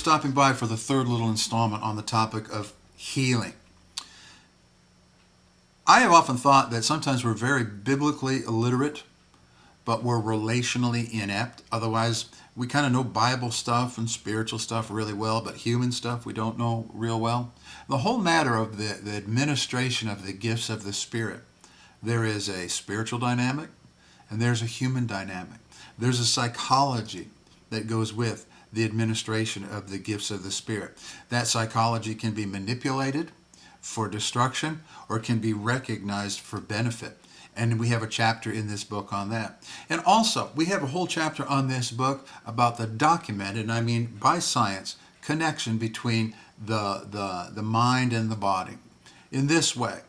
stopping by for the third little installment on the topic of healing. I have often thought that sometimes we're very biblically illiterate, but we're relationally inept. Otherwise, we kind of know Bible stuff and spiritual stuff really well, but human stuff we don't know real well. The whole matter of the administration of the gifts of the Spirit, there is a spiritual dynamic and there's a human dynamic. There's a psychology that goes with the administration of the gifts of the Spirit. That psychology can be manipulated for destruction or can be recognized for benefit. And we have a chapter in this book on that. And also, we have a whole chapter on this book about the documented, and I mean by science, connection between the mind and the body. In this way,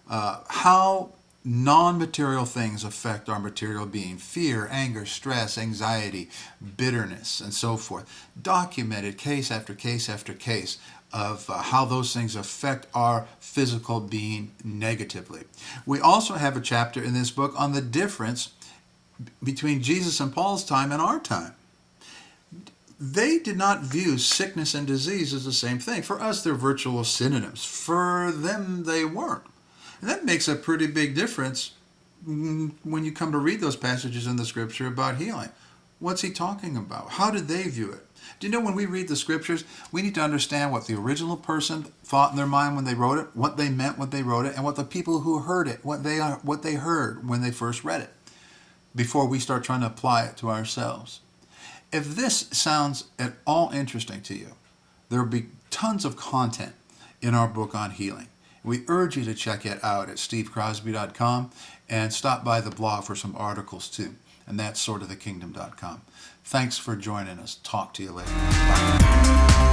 how non-material things affect our material being. Fear, anger, stress, anxiety, bitterness, and so forth. Documented case after case after case of how those things affect our physical being negatively. We also have a chapter in this book on the difference between Jesus and Paul's time and our time. They did not view sickness and disease as the same thing. For us, they're virtual synonyms. For them, they weren't. And that makes a pretty big difference when you come to read those passages in the Scripture about healing. What's he talking about? How did they view it? Do you know when we read the Scriptures, we need to understand what the original person thought in their mind when they wrote it, what they meant when they wrote it, and what the people who heard it, what they heard when they first read it, before we start trying to apply it to ourselves. If this sounds at all interesting to you, there will be tons of content in our book on healing. We urge you to check it out at stevecrosby.com and stop by the blog for some articles too. And that's sortofthekingdom.com. Thanks for joining us. Talk to you later. Bye.